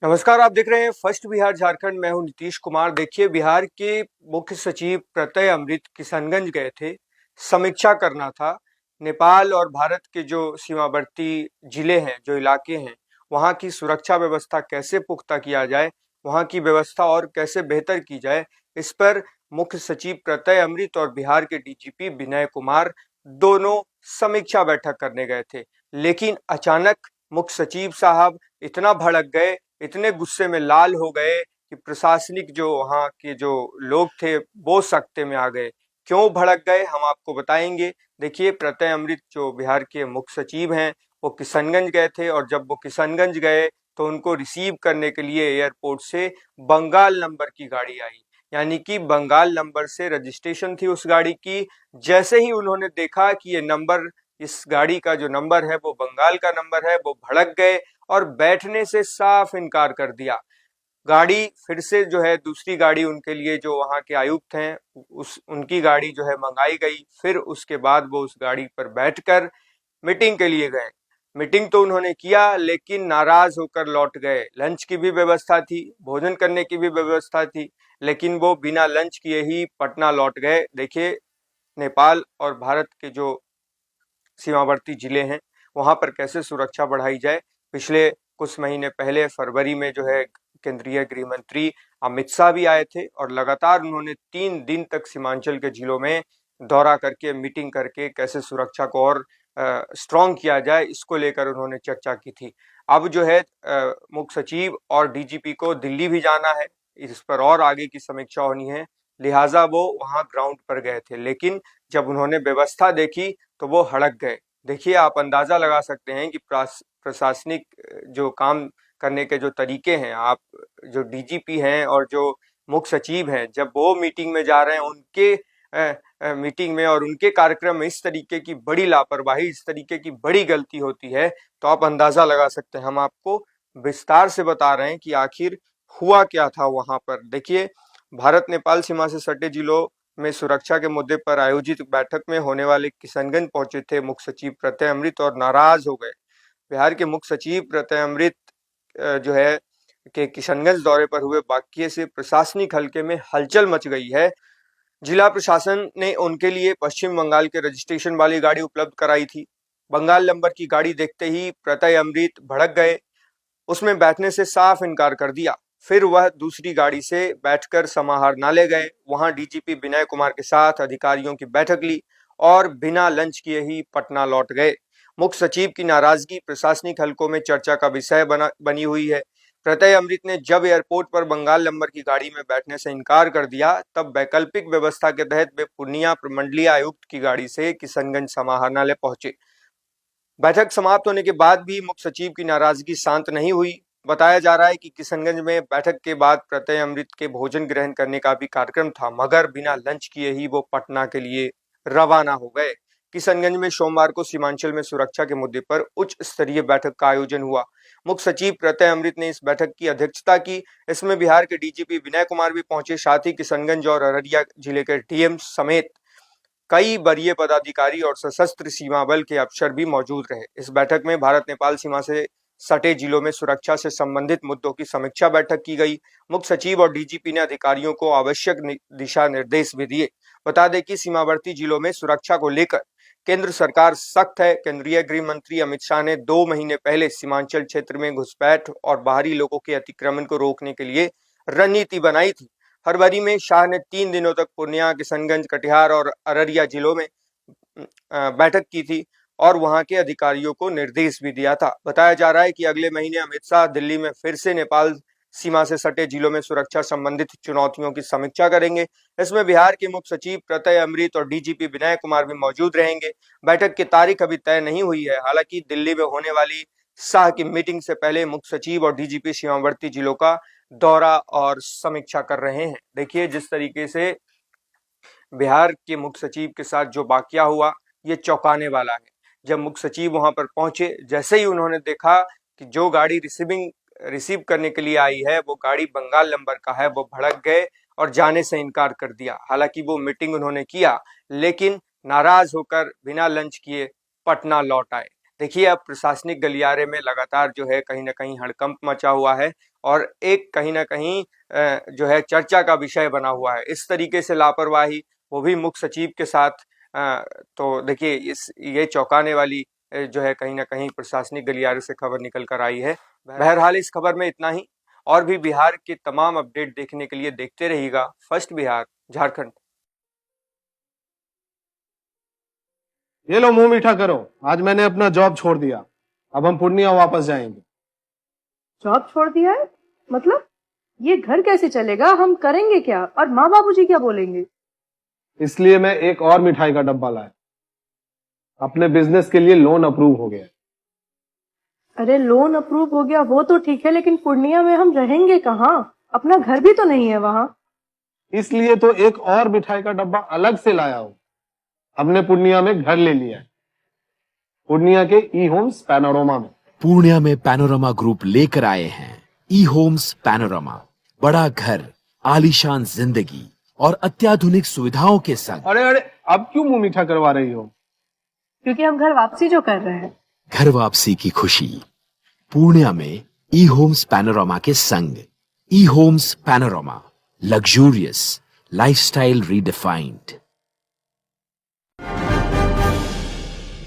नमस्कार, आप देख रहे हैं फर्स्ट बिहार झारखंड। मैं हूं नीतीश कुमार। देखिए, बिहार के मुख्य सचिव प्रत्यय अमृत किशनगंज गए थे, समीक्षा करना था। नेपाल और भारत के जो सीमावर्ती जिले हैं, जो इलाके हैं, वहां की सुरक्षा व्यवस्था कैसे पुख्ता किया जाए, वहां की व्यवस्था और कैसे बेहतर की जाए, इस पर मुख्य सचिव प्रत्यय अमृत और बिहार के डीजीपी विनय कुमार दोनों समीक्षा बैठक करने गए थे। लेकिन अचानक मुख्य सचिव साहब इतना भड़क गए, इतने गुस्से में लाल हो गए कि प्रशासनिक जो वहाँ के जो लोग थे वो सख्ते में आ गए। क्यों भड़क गए, हम आपको बताएंगे। देखिए, प्रत्यय अमृत जो बिहार के मुख्य सचिव हैं, वो किशनगंज गए थे और जब वो किशनगंज गए तो उनको रिसीव करने के लिए एयरपोर्ट से बंगाल नंबर की गाड़ी आई। यानी कि बंगाल नंबर से रजिस्ट्रेशन थी उस गाड़ी की। जैसे ही उन्होंने देखा कि ये नंबर, इस गाड़ी का जो नंबर है वो बंगाल का नंबर है, वो भड़क गए और बैठने से साफ इनकार कर दिया। गाड़ी फिर से जो है, दूसरी गाड़ी उनके लिए जो वहां के आयुक्त हैं, उस उनकी गाड़ी जो है मंगाई गई। फिर उसके बाद वो उस गाड़ी पर बैठकर मीटिंग के लिए गए। मीटिंग तो उन्होंने किया लेकिन नाराज होकर लौट गए। लंच की भी व्यवस्था थी, भोजन करने की भी व्यवस्था थी, लेकिन वो बिना लंच किए ही पटना लौट गए। देखिए, नेपाल और भारत के जो सीमावर्ती जिले हैं, वहां पर कैसे सुरक्षा बढ़ाई जाए। पिछले कुछ महीने पहले फरवरी में जो है, केंद्रीय गृह मंत्री अमित शाह भी आए थे और लगातार उन्होंने 3 दिन तक सीमांचल के जिलों में दौरा करके, मीटिंग करके कैसे सुरक्षा को और स्ट्रॉन्ग किया जाए, इसको लेकर उन्होंने चर्चा की थी। अब जो है, मुख्य सचिव और डीजीपी को दिल्ली भी जाना है, इस पर और आगे की समीक्षा होनी है, लिहाजा वो वहां ग्राउंड पर गए थे। लेकिन जब उन्होंने व्यवस्था देखी तो वो हड़क गए। देखिए, आप अंदाजा लगा सकते हैं कि प्रशासनिक जो काम करने के जो तरीके हैं, आप जो डीजीपी हैं और जो मुख्य सचिव हैं, जब वो मीटिंग में जा रहे हैं, उनके मीटिंग में और उनके कार्यक्रम में इस तरीके की बड़ी लापरवाही, इस तरीके की बड़ी गलती होती है, तो आप अंदाजा लगा सकते हैं। हम आपको विस्तार से बता रहे हैं कि आखिर हुआ क्या था वहां पर। देखिए, भारत नेपाल सीमा से सटे जिलों में सुरक्षा के मुद्दे पर आयोजित बैठक में होने वाले किशनगंज पहुंचे थे मुख्य सचिव प्रत्यय अमृत और नाराज हो गए। बिहार के मुख्य सचिव प्रत्यय अमृत जो है के किशनगंज दौरे पर हुए वाकये से प्रशासनिक हलके में हलचल मच गई है। जिला प्रशासन ने उनके लिए पश्चिम बंगाल के रजिस्ट्रेशन वाली गाड़ी उपलब्ध कराई थी। बंगाल नंबर की गाड़ी देखते ही प्रत्यय अमृत भड़क गए, उसमें बैठने से साफ इनकार कर दिया। फिर वह दूसरी गाड़ी से बैठकर समाहरणालय गए, वहां डीजीपी विनय कुमार के साथ अधिकारियों की बैठक ली और बिना लंच किए ही पटना लौट गए। मुख्य सचिव की नाराजगी प्रशासनिक हलकों में चर्चा का विषय बनी हुई है। प्रत्यय अमृत ने जब एयरपोर्ट पर बंगाल नंबर की गाड़ी में बैठने से इनकार कर दिया, तब वैकल्पिक व्यवस्था के तहत वे पूर्णिया प्रमंडलीय आयुक्त की गाड़ी से किशनगंज समाहरणालय पहुंचे। बैठक समाप्त होने के बाद भी मुख्य सचिव की नाराजगी शांत नहीं हुई। बताया जा रहा है कि किशनगंज में बैठक के बाद प्रत्यय अमृत के भोजन ग्रहण करने का भी कार्यक्रम था, मगर बिना लंच किए ही वो पटना के लिए रवाना हो गए। किशनगंज में सोमवार को सीमांचल में सुरक्षा के मुद्दे पर उच्च स्तरीय बैठक का आयोजन हुआ। मुख्य सचिव प्रत्यय अमृत ने इस बैठक की अध्यक्षता की। इसमें बिहार के डीजीपी विनय कुमार भी पहुंचे, साथ ही किशनगंज और अररिया जिले के डीएम समेत कई वरीय पदाधिकारी और सशस्त्र सीमा बल के अफसर भी मौजूद रहे। इस बैठक में भारत नेपाल सीमा से सटे जिलों में सुरक्षा से संबंधित मुद्दों की समीक्षा बैठक की गई। मुख्य सचिव और डीजीपी ने अधिकारियों को आवश्यक दिशा निर्देश भी दिए। बता दें कि सीमावर्ती जिलों में सुरक्षा को लेकर केंद्र सरकार सख्त है। केंद्रीय गृह मंत्री अमित शाह ने 2 महीने पहले सीमांचल क्षेत्र में घुसपैठ और बाहरी लोगों के अतिक्रमण को रोकने के लिए रणनीति बनाई थी। फरवरी में शाह ने 3 दिनों तक पूर्णिया, किशनगंज, कटिहार और अररिया जिलों में बैठक की थी और वहां के अधिकारियों को निर्देश भी दिया था। बताया जा रहा है कि अगले महीने अमित शाह दिल्ली में फिर से नेपाल सीमा से सटे जिलों में सुरक्षा संबंधित चुनौतियों की समीक्षा करेंगे। इसमें बिहार के मुख्य सचिव प्रत्यय अमृत और डीजीपी विनय कुमार भी मौजूद रहेंगे। बैठक की तारीख अभी तय नहीं हुई है। हालांकि दिल्ली में होने वाली शाह की मीटिंग से पहले मुख्य सचिव और डीजीपी सीमावर्ती जिलों का दौरा और समीक्षा कर रहे हैं। देखिए, जिस तरीके से बिहार के मुख्य सचिव के साथ जो वाकया हुआ, ये चौंकाने वाला है। जब मुख्य सचिव वहां पर पहुंचे, जैसे ही उन्होंने देखा कि जो गाड़ी रिसीव करने के लिए आई है वो गाड़ी बंगाल नंबर का है, वो भड़क गए और जाने से इनकार कर दिया। हालांकि वो मीटिंग उन्होंने किया, लेकिन नाराज होकर बिना लंच किए पटना लौट आए। देखिए, अब प्रशासनिक गलियारे में लगातार जो है कहीं ना कहीं हड़कंप मचा हुआ है और एक कहीं ना कहीं जो है चर्चा का विषय बना हुआ है। इस तरीके से लापरवाही, वो भी मुख्य सचिव के साथ, तो देखिए ये चौंकाने वाली जो है कहीं ना कहीं प्रशासनिक गलियारे से खबर निकल कर आई है। बहरहाल इस खबर में इतना ही। और भी बिहार के तमाम अपडेट देखने के लिए देखते रहिएगा फर्स्ट बिहार झारखंड। ये लो मुंह मीठा करो, आज मैंने अपना जॉब छोड़ दिया, अब हम पूर्णिया वापस जाएंगे। जॉब छोड़ दिया है? मतलब ये घर कैसे चलेगा? हम करेंगे क्या? और माँ बाबूजी क्या बोलेंगे? इसलिए मैं एक और मिठाई का डब्बा लाया, अपने बिजनेस के लिए लोन अप्रूव हो गया। अरे लोन अप्रूव हो गया वो तो ठीक है, लेकिन पूर्णिया में हम रहेंगे कहाँ? अपना घर भी तो नहीं है वहाँ। इसलिए तो एक और मिठाई का डब्बा अलग से लाया हूं। हमने पूर्णिया में घर ले लिया है, पूर्णिया के ई होम्स पैनोरमा में। पूर्णिया में पैनोरमा ग्रुप लेकर आए हैं ई होम्स पैनोरमा। बड़ा घर, आलीशान जिंदगी और अत्याधुनिक सुविधाओं के संग। अरे अरे, अब क्यों मुंह मीठा करवा रही हो? क्योंकि हम घर वापसी जो कर रहे हैं। घर वापसी की खुशी पूर्णिया में ई होम्स पैनोरमा के संग। E homes panorama, luxurious lifestyle redefined.